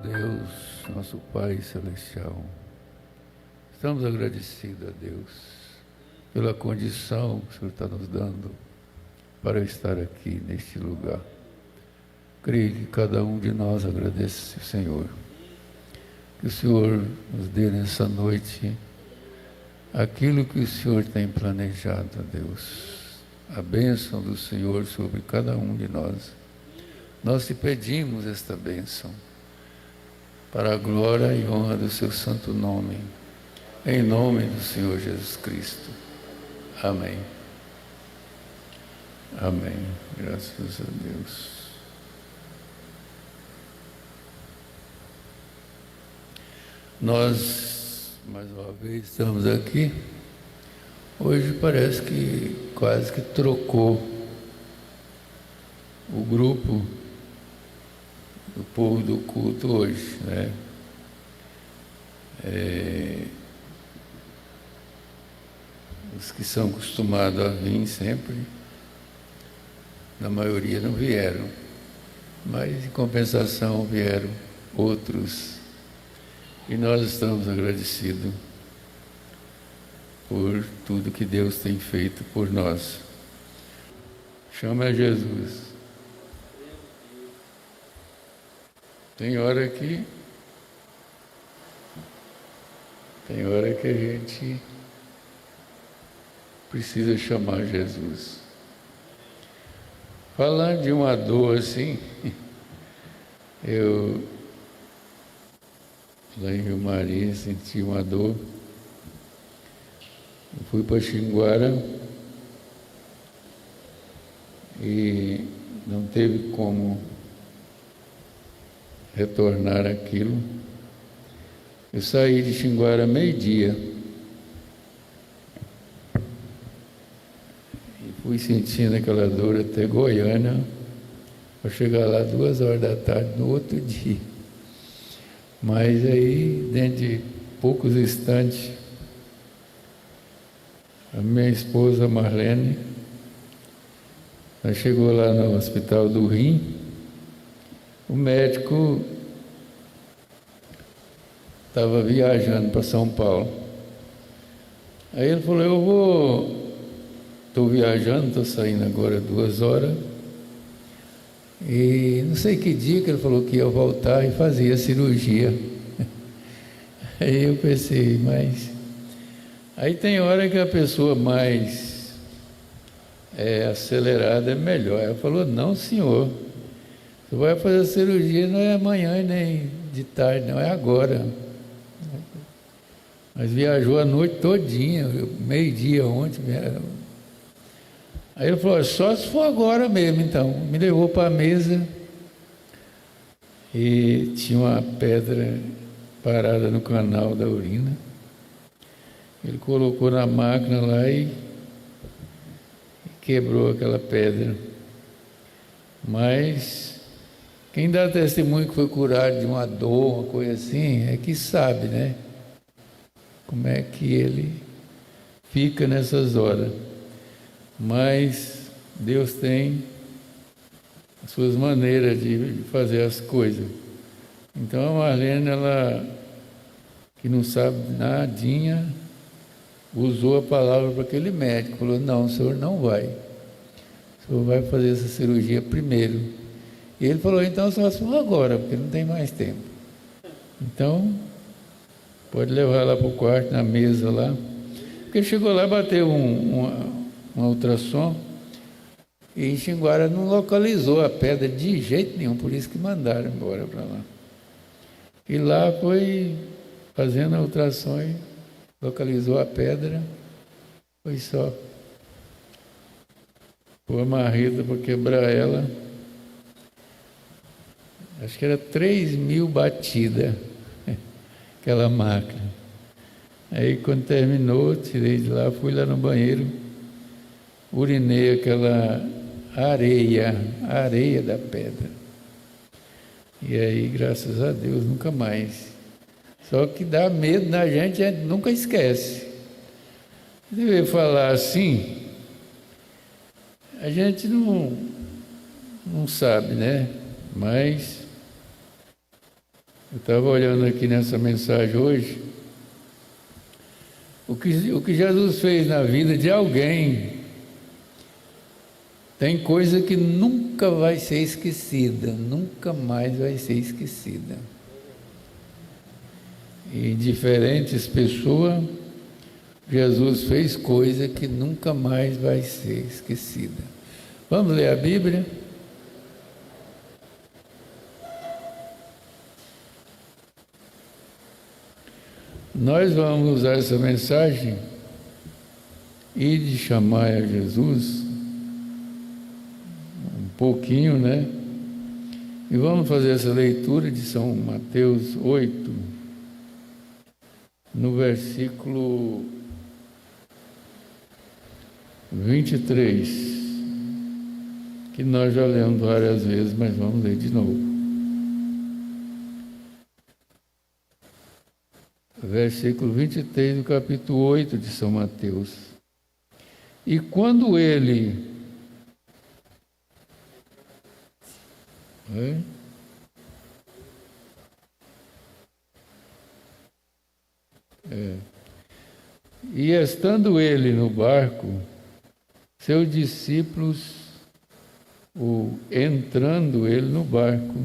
Deus, nosso Pai Celestial, estamos agradecidos a Deus pela condição que o Senhor está nos dando para estar aqui neste lugar. Creio que cada um de nós agradece ao Senhor. Que o Senhor nos dê nessa noite aquilo que o Senhor tem planejado, a Deus. A bênção do Senhor sobre cada um de nós. Nós te pedimos esta bênção para a glória e honra do seu santo nome, em nome do Senhor Jesus Cristo. Amém. Amém. Graças a Deus. Nós, mais uma vez, estamos aqui. Hoje parece que quase que trocou o grupo do povo do culto hoje, né? Os que são acostumados a vir sempre, na maioria não vieram, mas em compensação vieram outros. E nós estamos agradecidos por tudo que Deus tem feito por nós. Chama a Jesus. Tem hora que a gente precisa chamar Jesus. Falando de uma dor assim, eu lá em Rio Maria senti uma dor. Eu fui para Xinguara e não teve como retornar aquilo. Eu saí de Xinguara meio-dia e fui sentindo aquela dor até Goiânia, para chegar lá 2 horas da tarde no outro dia. Mas aí, dentro de poucos instantes, a minha esposa Marlene, ela chegou lá no Hospital do Rim. O médico estava viajando para São Paulo. Aí ele falou, estou viajando, estou saindo agora 2 horas, e não sei que dia que ele falou que ia voltar e fazia cirurgia. Aí eu pensei, mas... Aí tem hora que a pessoa mais acelerada é melhor. Ela falou, não senhor, você vai fazer a cirurgia não é amanhã e nem de tarde, não, é agora. Mas viajou a noite todinha, meio-dia ontem. Aí ele falou, só se for agora mesmo então. Me levou para a mesa e tinha uma pedra parada no canal da urina. Ele colocou na máquina lá e quebrou aquela pedra. Mas quem dá testemunho que foi curado de uma dor, uma coisa assim, é que sabe, né? Como é que ele fica nessas horas. Mas Deus tem as suas maneiras de fazer as coisas. Então a Marlene, ela, que não sabe nadinha, usou a palavra para aquele médico, falou, não, o senhor não vai. O senhor vai fazer essa cirurgia primeiro. E ele falou, então só se for agora, porque não tem mais tempo. Então, pode levar lá para o quarto, na mesa lá. Porque chegou lá, bateu um ultrassom, e em Xinguara não localizou a pedra de jeito nenhum, por isso que mandaram embora para lá. E lá foi fazendo a ultrassom, localizou a pedra, foi só pôr a marreta para quebrar ela. Acho que era 3.000 batidas, aquela máquina. Aí quando terminou, tirei de lá, fui lá no banheiro, urinei aquela areia da pedra. E aí, graças a Deus, nunca mais. Só que dá medo na gente, a gente nunca esquece. Deve falar assim, a gente não sabe, né? Mas Eu estava olhando aqui nessa mensagem hoje, o que Jesus fez na vida de alguém, tem coisa que nunca vai ser esquecida, nunca mais vai ser esquecida. E diferentes pessoas, Jesus fez coisa que nunca mais vai ser esquecida. Vamos ler a Bíblia? Nós vamos usar essa mensagem e de chamar a Jesus um pouquinho, né? E vamos fazer essa leitura de São Mateus 8, no versículo 23, que nós já lemos várias vezes, mas vamos ler de novo. Versículo 23 do capítulo 8 de São Mateus. E quando ele E estando ele no barco, seus discípulos, entrando ele no barco,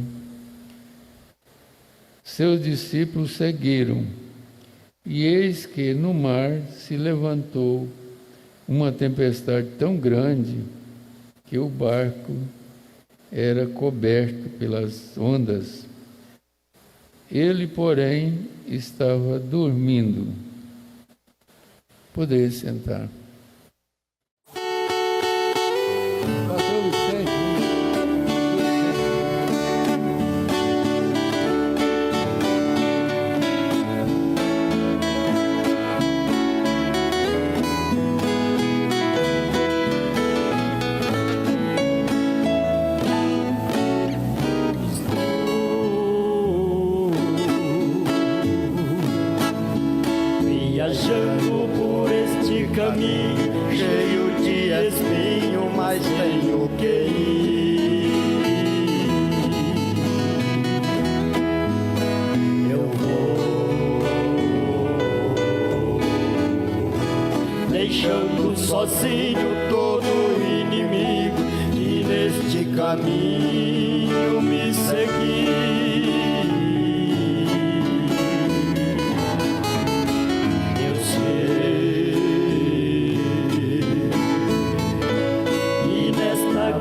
seus discípulos seguiram. E eis que no mar se levantou uma tempestade tão grande que o barco era coberto pelas ondas. Ele, porém, estava dormindo. Poderia sentar. Viajando por este caminho cheio de espinho, mas tenho que ir. Eu vou deixando sozinho todo inimigo que neste caminho me seguir.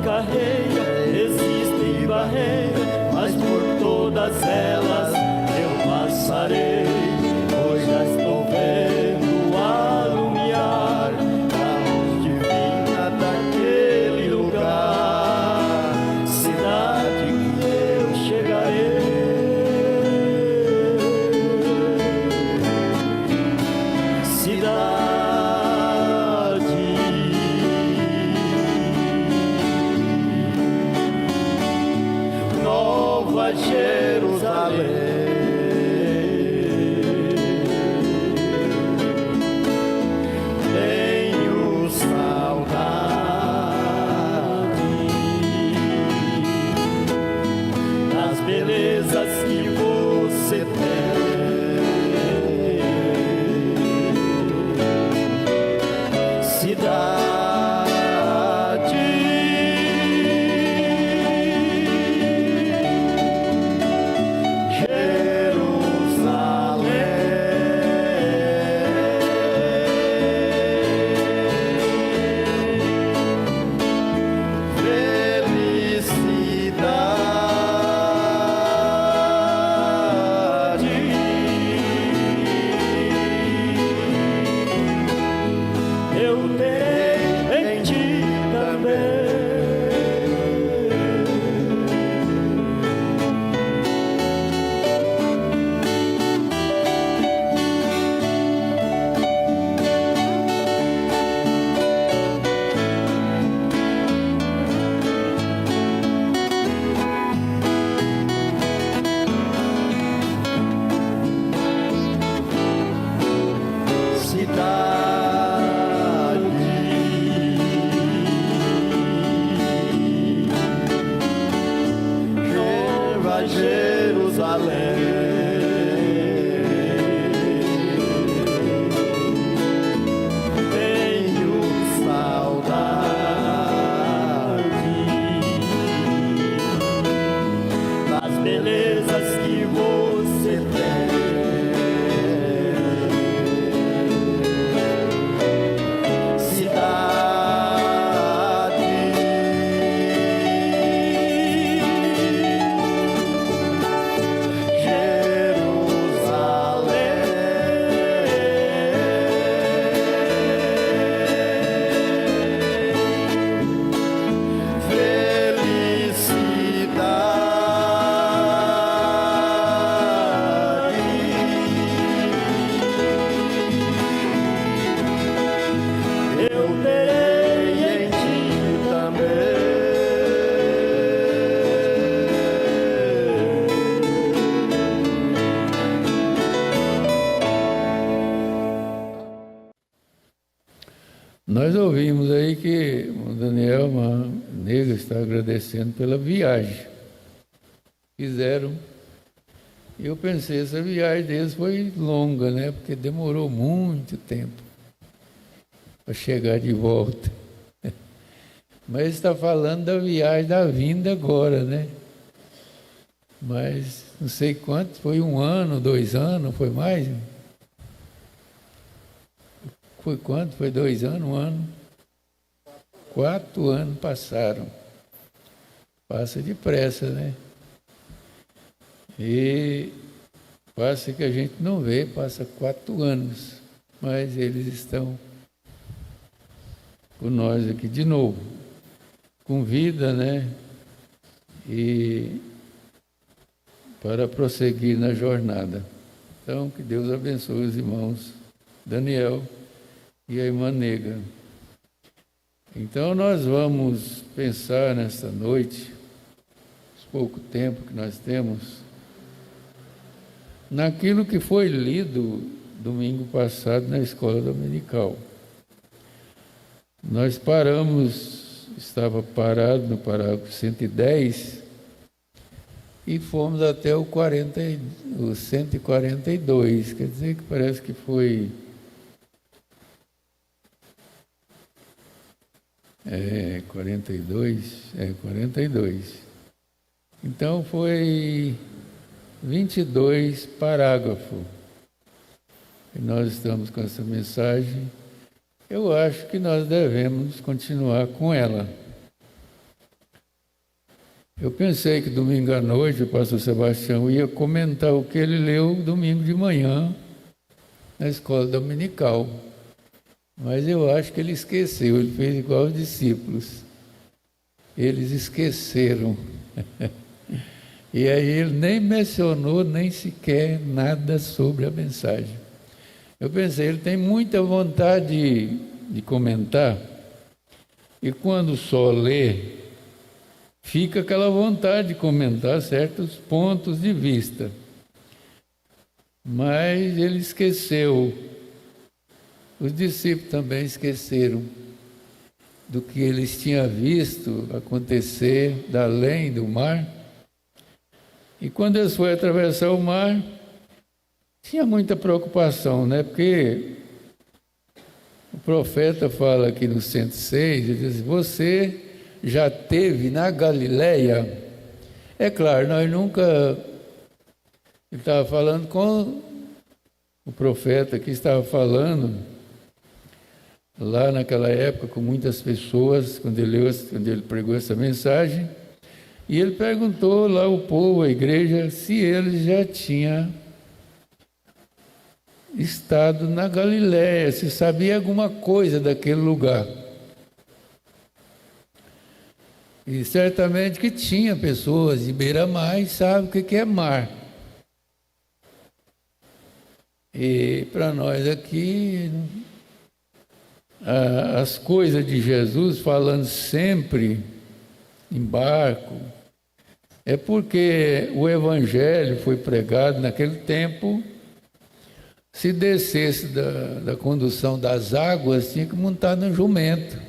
Carreira, existem barreiras, mas por todas elas eu passarei, pois já estou vendo alumiar a luz divina daquele lugar, cidade que eu chegarei. Cidade Jerusalém, tenho saudade das belezas que você tem, cidade. Jerusalém. belezas que você tem. Cidade, eu terei em ti também. Nós ouvimos aí que o Daniel Nega está agradecendo pela viagem que fizeram. Eu pensei, essa viagem deles foi longa, né? Porque demorou muito tempo para chegar de volta. Mas está falando da viagem da vinda agora, né? Mas não sei quanto, foi 1 ano, 2 anos, foi mais? Foi quanto? Foi 2 anos, 1 ano? 4 anos passaram. Passa depressa, né? E passa que a gente não vê, passa 4 anos. Mas eles estão com nós aqui de novo, com vida, né? E para prosseguir na jornada. Então, que Deus abençoe os irmãos Daniel e a irmã Nega. Então, nós vamos pensar nesta noite, pouco tempo que nós temos, naquilo que foi lido domingo passado na escola dominical. Nós paramos, estava parado no parágrafo 110 e fomos até o 142, quer dizer que parece que foi 42. Então foi 22 parágrafos. E nós estamos com essa mensagem. Eu acho que nós devemos continuar com ela. Eu pensei que domingo à noite o pastor Sebastião ia comentar o que ele leu domingo de manhã na escola dominical. Mas eu acho que ele esqueceu, ele fez igual os discípulos. Eles esqueceram. E aí ele nem mencionou, nem sequer nada sobre a mensagem. Eu pensei, ele tem muita vontade de comentar, e quando só lê, fica aquela vontade de comentar certos pontos de vista. Mas ele esqueceu. Os discípulos também esqueceram do que eles tinham visto acontecer da além do mar. E quando eles foram atravessar o mar, tinha muita preocupação, né? Porque o profeta fala aqui no 106, ele diz, você já esteve na Galileia? É claro, nós nunca... Ele estava falando com o profeta que estava falando lá naquela época com muitas pessoas, quando ele pregou essa mensagem, e ele perguntou lá ao povo, à igreja, se ele já tinha estado na Galileia, se sabia alguma coisa daquele lugar. E certamente que tinha pessoas de beira-mar e sabem o que é mar. E para nós aqui, as coisas de Jesus falando sempre em barco, é porque o Evangelho foi pregado naquele tempo. Se descesse da condução das águas, tinha que montar no jumento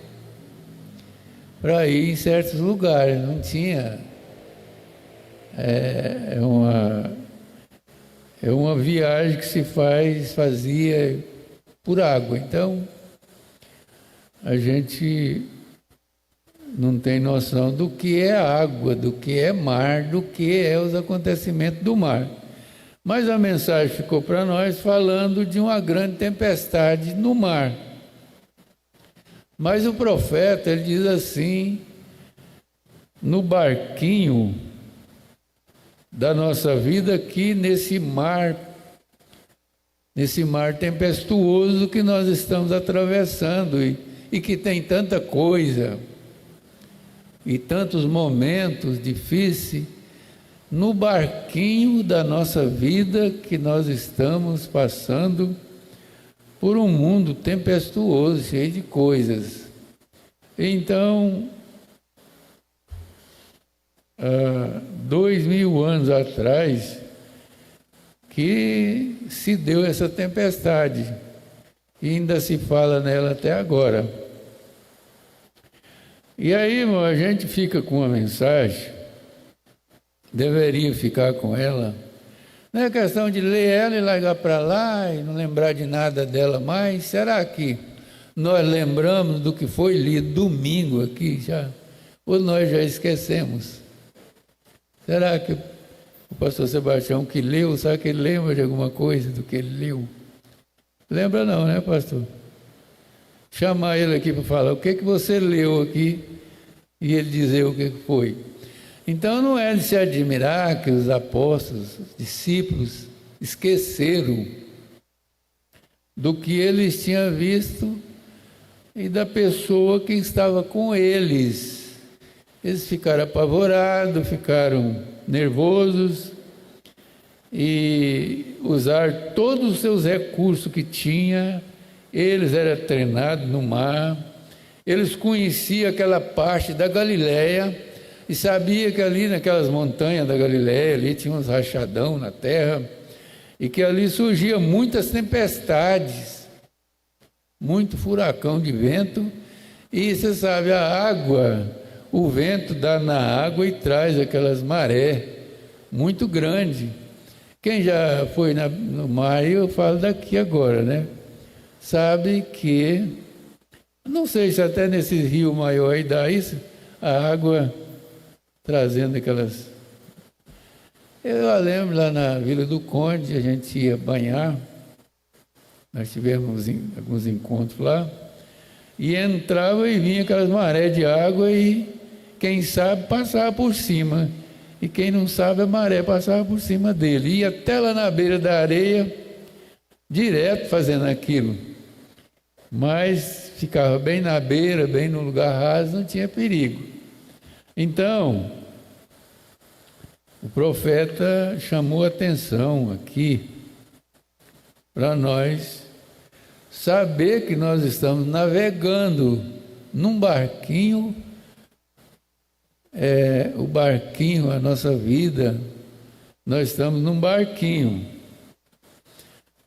para ir em certos lugares. Não tinha. É uma viagem que se fazia por água. Então, a gente não tem noção do que é água, do que é mar, do que é os acontecimentos do mar. Mas a mensagem ficou para nós falando de uma grande tempestade no mar. Mas o profeta, ele diz assim, no barquinho da nossa vida aqui, nesse mar tempestuoso que nós estamos atravessando e que tem tanta coisa e tantos momentos difíceis, no barquinho da nossa vida que nós estamos passando por um mundo tempestuoso, cheio de coisas. Então, 2000 anos atrás, que se deu essa tempestade, e ainda se fala nela até agora. E aí, irmão, a gente fica com uma mensagem, deveria ficar com ela. Não é questão de ler ela e largar para lá e não lembrar de nada dela mais. Será que nós lembramos do que foi lido domingo aqui já? Ou nós já esquecemos? Será que o pastor Sebastião que leu, será que ele lembra de alguma coisa do que ele leu? Lembra não, né, pastor? Chamar ele aqui para falar o que você leu aqui e ele dizer o que foi. Então não é de se admirar que os apóstolos, os discípulos, esqueceram do que eles tinham visto e da pessoa que estava com eles. Eles ficaram apavorados, ficaram nervosos e usaram todos os seus recursos que tinha. Eles eram treinados no mar, eles conheciam aquela parte da Galileia e sabia que ali naquelas montanhas da Galileia, ali tinha uns rachadão na terra, e que ali surgiam muitas tempestades, muito furacão de vento, e você sabe, a água, o vento dá na água e traz aquelas marés muito grandes. Quem já foi no mar, eu falo daqui agora, né? Sabe que, não sei se até nesse rio maior aí dá isso, a água trazendo aquelas... Eu lembro lá na Vila do Conde, a gente ia banhar, nós tivemos alguns encontros lá, e entrava e vinha aquelas marés de água e quem sabe passava por cima, e quem não sabe a maré passava por cima dele, ia até lá na beira da areia, direto fazendo aquilo, mas ficava bem na beira, bem no lugar raso, não tinha perigo. Então, o profeta chamou atenção aqui para nós saber que nós estamos navegando num barquinho, o barquinho, a nossa vida, nós estamos num barquinho.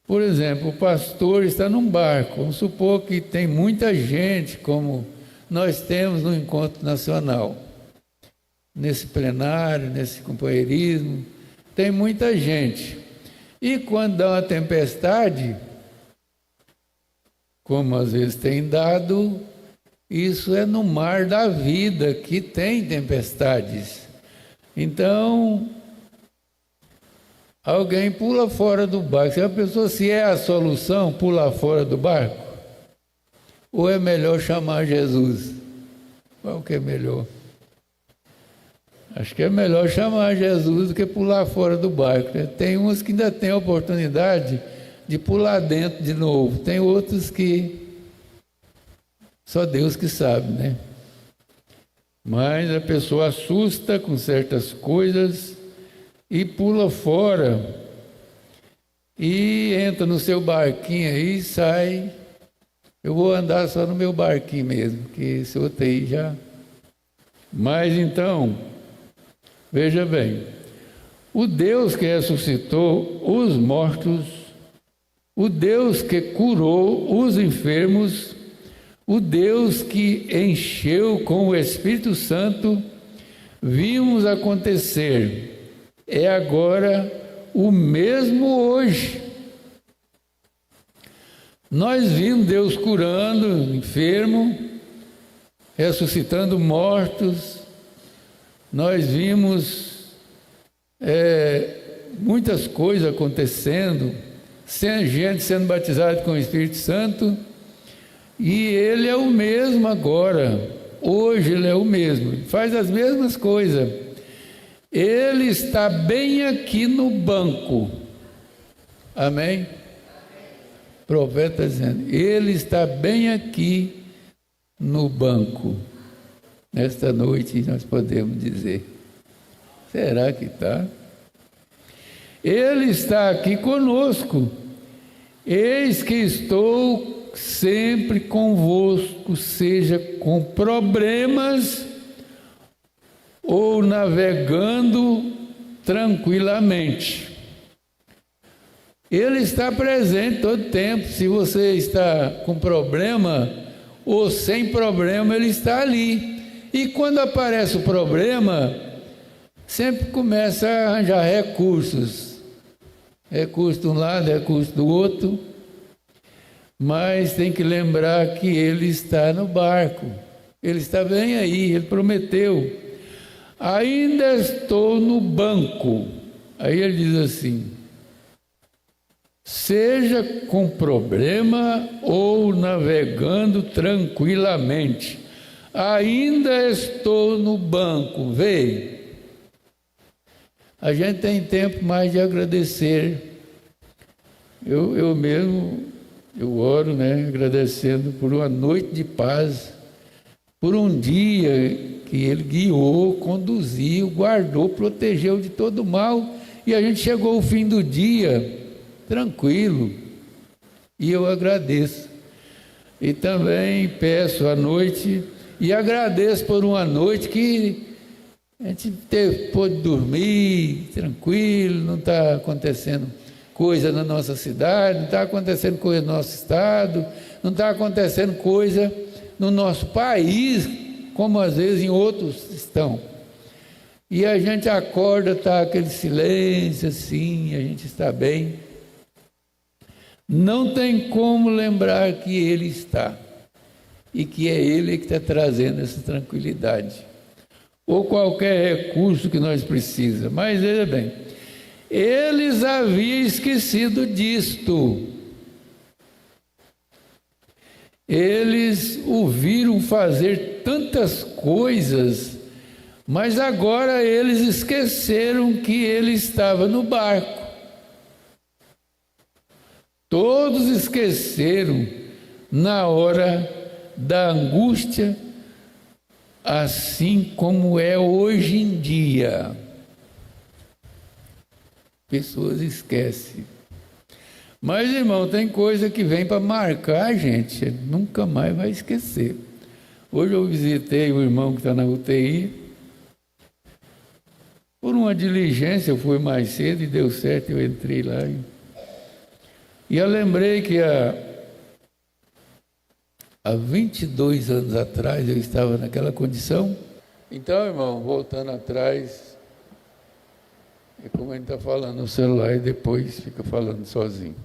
Por exemplo, o pastor está num barco, vamos supor que tem muita gente, como nós temos no Encontro Nacional. Nesse plenário, nesse companheirismo, tem muita gente. E quando dá uma tempestade, como às vezes tem dado, isso é no mar da vida que tem tempestades. Então, alguém pula fora do barco. Se a pessoa, se é a solução, pular fora do barco, ou é melhor chamar Jesus? Qual que é melhor? Acho que é melhor chamar Jesus do que pular fora do barco, né? Tem uns que ainda têm a oportunidade de pular dentro de novo. Tem outros que só Deus que sabe, né? Mas a pessoa assusta com certas coisas e pula fora e entra no seu barquinho aí e sai. Eu vou andar só no meu barquinho mesmo, que esse outro aí já... Mas então... Veja bem, o Deus que ressuscitou os mortos, o Deus que curou os enfermos, o Deus que encheu com o Espírito Santo, vimos acontecer, é agora o mesmo hoje. Nós vimos Deus curando enfermo, ressuscitando mortos, nós vimos muitas coisas acontecendo, gente sendo batizada com o Espírito Santo, e Ele é o mesmo agora, hoje Ele é o mesmo, Ele faz as mesmas coisas, Ele está bem aqui no banco, amém? O profeta está dizendo, Ele está bem aqui no banco. Nesta noite nós podemos dizer, será que está? Ele está aqui conosco. Eis que estou sempre convosco, seja com problemas ou navegando tranquilamente. Ele está presente todo tempo. Se você está com problema ou sem problema, Ele está ali. E quando aparece o problema, sempre começa a arranjar recursos. Recurso de um lado, recurso do outro. Mas tem que lembrar que Ele está no barco. Ele está bem aí, Ele prometeu. Ainda estou no banco. Aí Ele diz assim, seja com problema ou navegando tranquilamente. Ainda estou no banco, veio. A gente tem tempo mais de agradecer. Eu mesmo, eu oro, agradecendo por uma noite de paz, por um dia que Ele guiou, conduziu, guardou, protegeu de todo mal, e a gente chegou ao fim do dia tranquilo, e eu agradeço. E também peço à noite, e agradeço por uma noite que a gente pôde dormir tranquilo, não está acontecendo coisa na nossa cidade, não está acontecendo coisa no nosso estado, não está acontecendo coisa no nosso país, como às vezes em outros estão. E a gente acorda, está aquele silêncio assim, a gente está bem. Não tem como lembrar que Ele está, e que é Ele que está trazendo essa tranquilidade, ou qualquer recurso que nós precisamos. Mas veja bem, eles haviam esquecido disto. Eles o viram fazer tantas coisas, mas agora eles esqueceram que Ele estava no barco. Todos esqueceram na hora da angústia, assim como é hoje em dia. Pessoas esquecem. Mas, irmão, tem coisa que vem para marcar a gente, nunca mais vai esquecer. Hoje eu visitei o irmão que está na UTI. Por uma diligência, eu fui mais cedo e deu certo, eu entrei lá. E eu lembrei que há 22 anos atrás eu estava naquela condição. Então, irmão, voltando atrás, é como a gente está falando no celular e depois fica falando sozinho.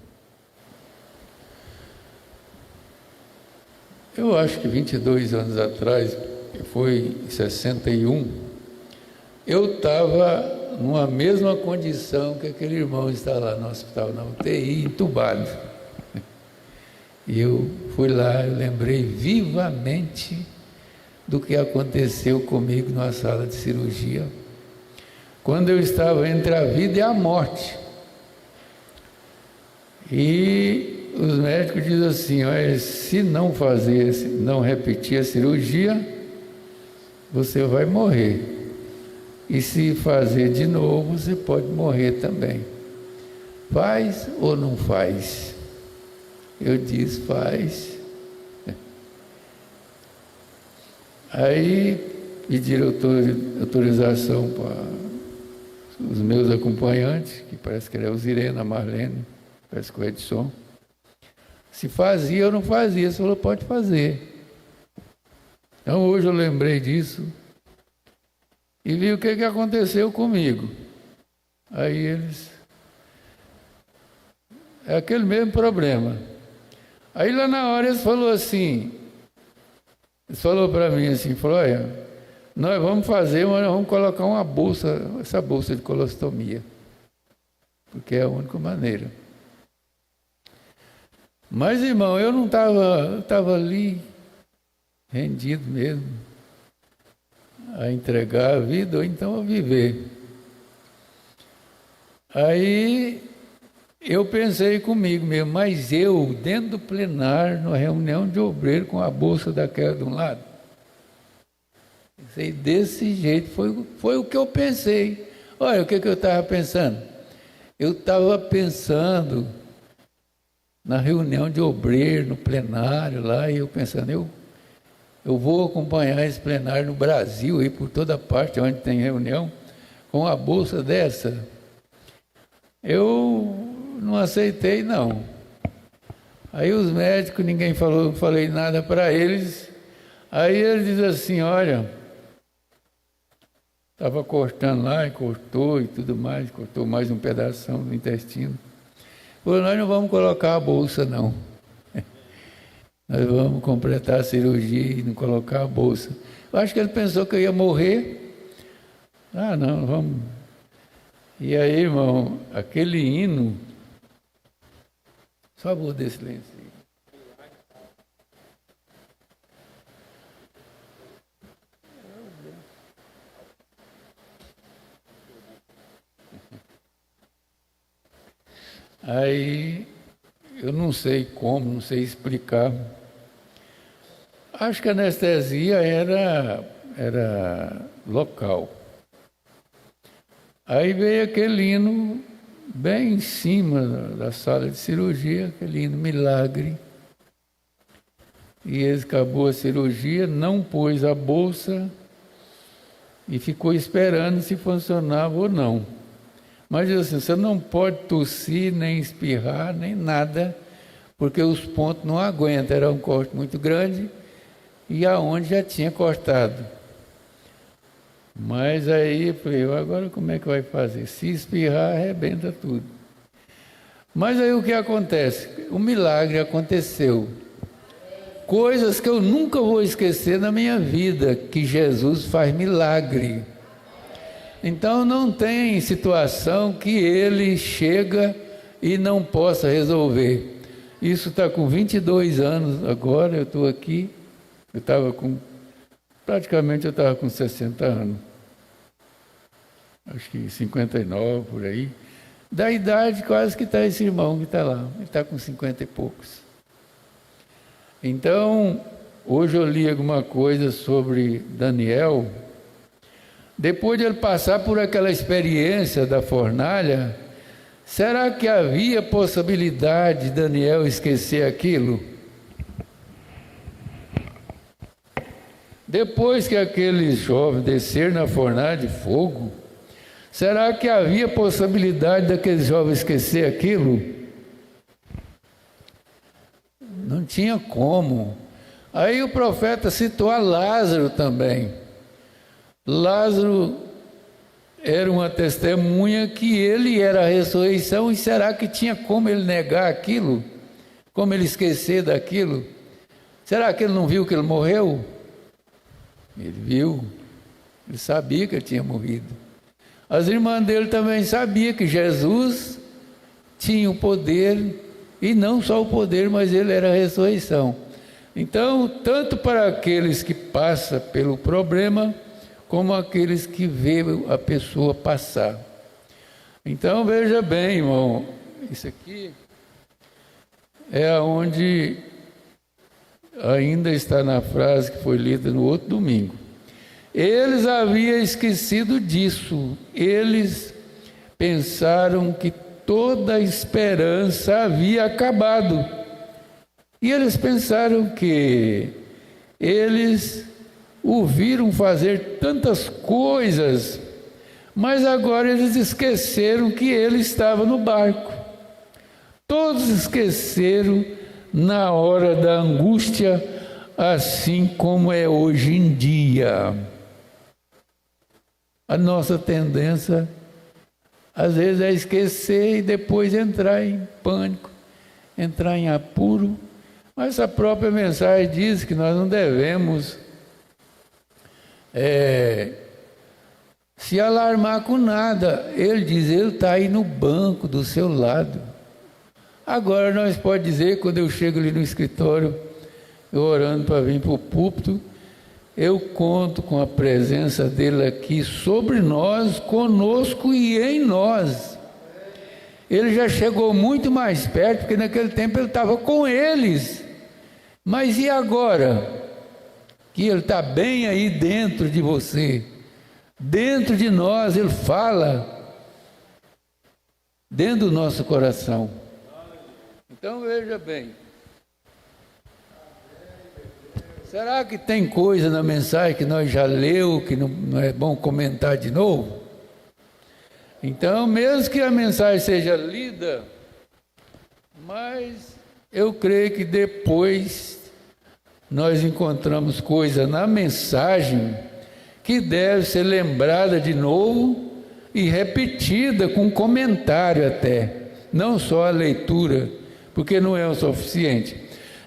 Eu acho que 22 anos atrás, que foi em 61, eu estava numa mesma condição que aquele irmão está lá no hospital, na UTI, entubado. E eu fui lá, eu lembrei vivamente do que aconteceu comigo numa sala de cirurgia, quando eu estava entre a vida e a morte. E os médicos dizem assim, olha, se não repetir a cirurgia, você vai morrer. E se fazer de novo, você pode morrer também. Faz ou não faz? Eu disse, faz. Aí pediram autorização para os meus acompanhantes, que parece que era o Zirena, a Marlene, parece que o Edson. Se fazia ou não fazia, você falou, pode fazer. Então hoje eu lembrei disso e vi o que aconteceu comigo. Aí eles... É aquele mesmo problema. Aí lá na hora eles falaram assim, Ele falou para mim assim, falou, olha, nós vamos fazer, mas nós vamos colocar uma bolsa, essa bolsa de colostomia, porque é a única maneira. Mas, irmão, eu não estava ali rendido mesmo a entregar a vida ou então a viver. Aí eu pensei comigo mesmo, mas eu, dentro do plenário, numa reunião de obreiro com a bolsa daquela de um lado, pensei desse jeito, foi o que eu pensei. Olha, o que eu estava pensando? Eu estava pensando na reunião de obreiro, no plenário lá, e eu pensando, eu vou acompanhar esse plenário no Brasil, e por toda parte onde tem reunião, com a bolsa dessa. Eu não aceitei, não. Aí os médicos, ninguém falou, não falei nada para eles. Aí ele diz assim, olha, estava cortando lá, e cortou e tudo mais, cortou mais um pedaço do intestino. Falou, nós não vamos colocar a bolsa, não. Nós vamos completar a cirurgia e não colocar a bolsa. Eu acho que ele pensou que eu ia morrer. Ah, não, vamos. E aí, irmão, aquele hino, só vou desse lenço aí, eu não sei como, não sei explicar. Acho que a anestesia era local. Aí veio aquele hino bem em cima da sala de cirurgia, aquele hino milagre. E ele acabou a cirurgia, não pôs a bolsa e ficou esperando se funcionava ou não. Mas assim, você não pode tossir, nem espirrar, nem nada, porque os pontos não aguentam, era um corte muito grande e aonde já tinha cortado. Mas aí eu falei, agora como é que vai fazer? Se espirrar, arrebenta tudo. Mas aí o que acontece? O milagre aconteceu. Coisas que eu nunca vou esquecer na minha vida, que Jesus faz milagre. Então não tem situação que ele chega e não possa resolver. Isso está com 22 anos agora, eu estou aqui, praticamente eu estava com 60 anos. Acho que 59, por aí. Da idade quase que está esse irmão que está lá, ele está com 50 e poucos. Então, hoje eu li alguma coisa sobre Daniel. Depois de ele passar por aquela experiência da fornalha, será que havia possibilidade de Daniel esquecer aquilo? Depois que aqueles jovens desceram na fornalha de fogo, será que havia possibilidade daqueles jovens esquecer aquilo? Não tinha como. Aí o profeta citou a Lázaro também. Lázaro era uma testemunha que ele era a ressurreição, e será que tinha como ele negar aquilo? Como ele esquecer daquilo? Será que ele não viu que ele morreu? Ele viu, ele sabia que ele tinha morrido. As irmãs dele também sabiam que Jesus tinha o poder, e não só o poder, mas ele era a ressurreição. Então, tanto para aqueles que passam pelo problema, como aqueles que veem a pessoa passar. Então, veja bem, irmão, isso aqui é onde ainda está na frase que foi lida no outro domingo. Eles haviam esquecido disso. Eles pensaram que toda a esperança havia acabado. E eles pensaram que eles o viram fazer tantas coisas, mas agora eles esqueceram que ele estava no barco. Todos esqueceram na hora da angústia, assim como é hoje em dia. A nossa tendência, às vezes, é esquecer e depois entrar em pânico, entrar em apuro, Mas a própria mensagem diz que nós não devemos se alarmar com nada. Ele diz, ele está aí no banco do seu lado. Agora nós podemos dizer, quando eu chego ali no escritório, eu orando para vir para o púlpito, eu conto com a presença dele aqui sobre nós, conosco e em nós. Ele já chegou muito mais perto, porque naquele tempo ele estava com eles. Mas e agora? Que ele está bem aí dentro de você, dentro de nós, ele fala, dentro do nosso coração. Então veja bem, será que tem coisa na mensagem que nós já leu, que não é bom comentar de novo? Então, mesmo que a mensagem seja lida, mas eu creio que depois nós encontramos coisa na mensagem que deve ser lembrada de novo e repetida com comentário até, não só a leitura, porque não é o suficiente.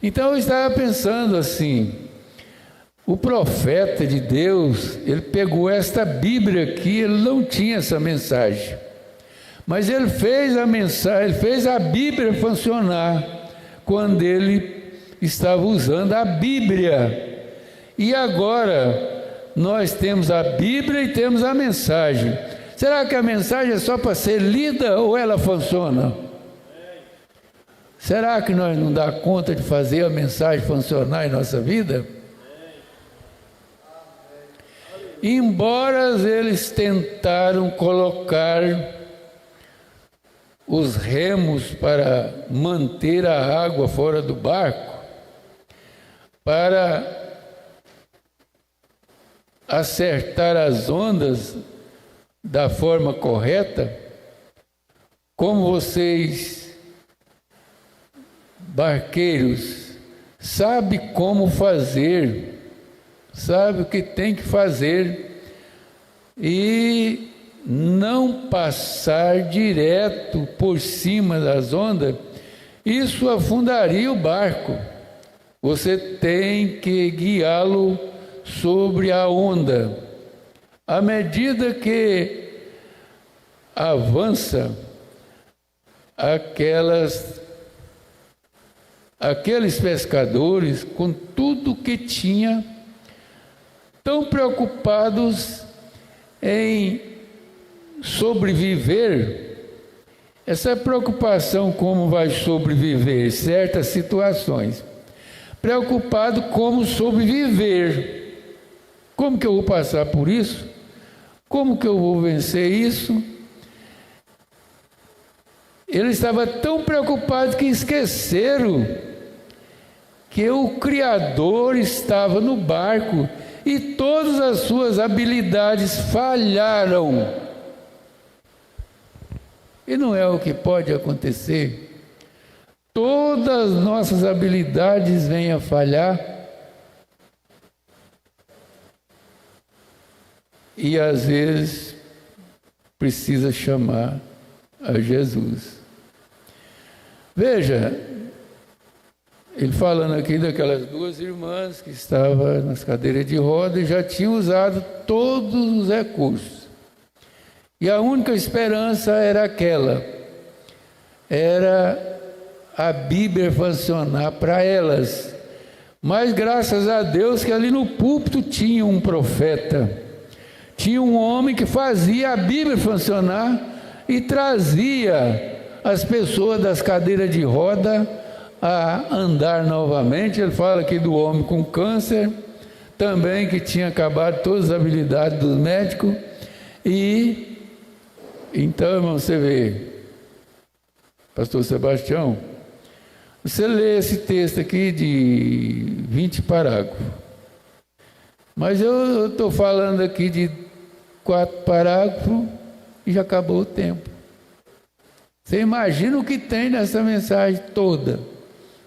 Então eu estava pensando assim, o profeta de Deus, ele pegou esta Bíblia aqui, ele não tinha essa mensagem, mas ele fez a mensagem, ele fez a Bíblia funcionar quando ele estava usando a Bíblia. E agora nós temos a Bíblia e temos a mensagem. Será que a mensagem é só para ser lida ou ela funciona? Será que nós não dá conta de fazer a mensagem funcionar em nossa vida? Embora eles tentaram colocar os remos para manter a água fora do barco, para acertar as ondas da forma correta, como vocês, barqueiros, sabem como fazer, sabe o que tem que fazer e não passar direto por cima das ondas, isso afundaria o barco. Você tem que guiá-lo sobre a onda. À medida que avança, aqueles pescadores, com tudo que tinha, tão preocupados em sobreviver. Essa preocupação como vai sobreviver certas situações, preocupado como sobreviver. Como que eu vou passar por isso? Como que eu vou vencer isso? Ele estava tão preocupado que esqueceram que o Criador estava no barco e todas as suas habilidades falharam. E não é o que pode acontecer. Todas as nossas habilidades vêm a falhar. E às vezes precisa chamar a Jesus. Veja, ele falando aqui daquelas duas irmãs que estavam nas cadeiras de roda e já tinham usado todos os recursos. E a única esperança era aquela, era a Bíblia funcionar para elas. Mas graças a Deus que ali no púlpito tinha um profeta, tinha um homem que fazia a Bíblia funcionar e trazia as pessoas das cadeiras de roda a andar novamente. Ele fala aqui do homem com câncer, também que tinha acabado todas as habilidades dos médicos. E então, irmão, você vê, pastor Sebastião, você lê esse texto aqui de 20 parágrafos, mas eu estou falando aqui de 4 parágrafos e já acabou o tempo. Você imagina o que tem nessa mensagem toda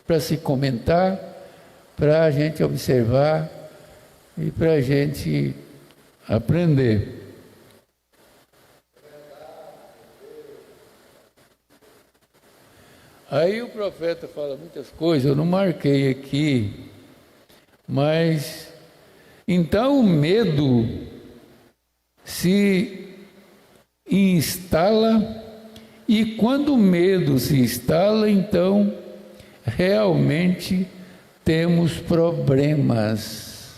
para se comentar, para a gente observar e para a gente aprender. Aí o profeta fala muitas coisas, eu não marquei aqui, mas então o medo se instala, e quando o medo se instala, então realmente temos problemas.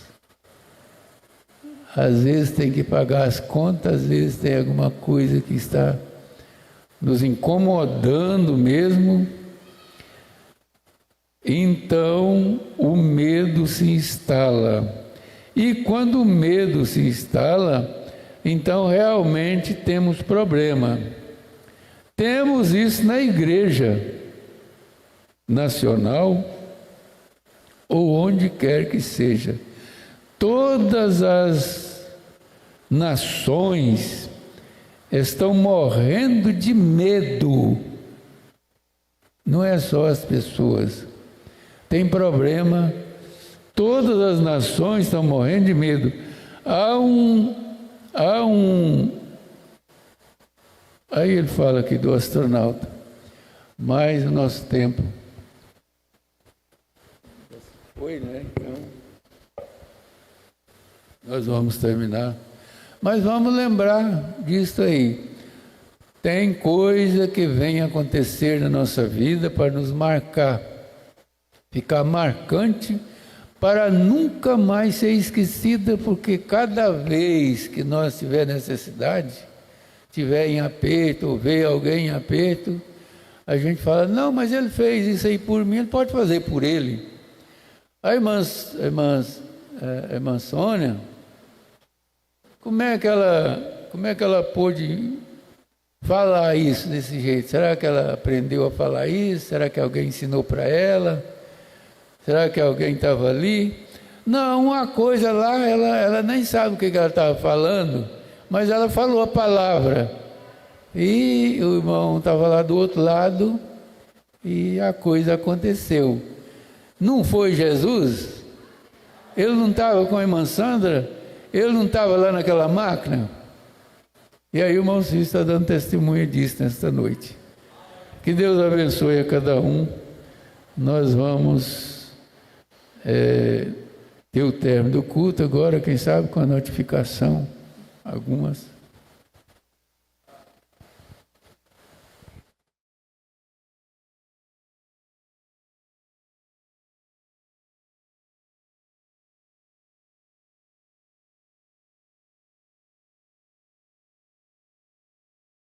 Às vezes tem que pagar as contas, às vezes tem alguma coisa que está nos incomodando mesmo. Então o medo se instala. E quando o medo se instala, então realmente temos problema. Temos isso na igreja nacional ou onde quer que seja. Todas as nações estão morrendo de medo. Não é só as pessoas. Tem problema. Todas as nações estão morrendo de medo. Aí ele fala aqui do astronauta. Mas o nosso tempo foi, né? Então, nós vamos terminar. Mas vamos lembrar disso aí. Tem coisa que vem acontecer na nossa vida para nos marcar. Ficar marcante para nunca mais ser esquecida, porque cada vez que nós tiver necessidade, tiver em aperto, ou ver alguém em aperto, a gente fala, não, mas ele fez isso aí por mim, ele pode fazer por ele. A irmã Sônia, como é que ela pôde falar isso desse jeito? Será que ela aprendeu a falar isso? Será que alguém ensinou para ela? Será que alguém estava ali? Não, uma coisa lá, ela nem sabe o que ela estava falando, mas ela falou a palavra. E o irmão estava lá do outro lado e a coisa aconteceu. Não foi Jesus? Ele não estava com a irmã Sandra? Ele não estava lá naquela máquina? E aí o irmão Cícero está dando testemunho disso nesta noite. Que Deus abençoe a cada um. Nós vamos ter o término do culto agora, quem sabe com a notificação, algumas.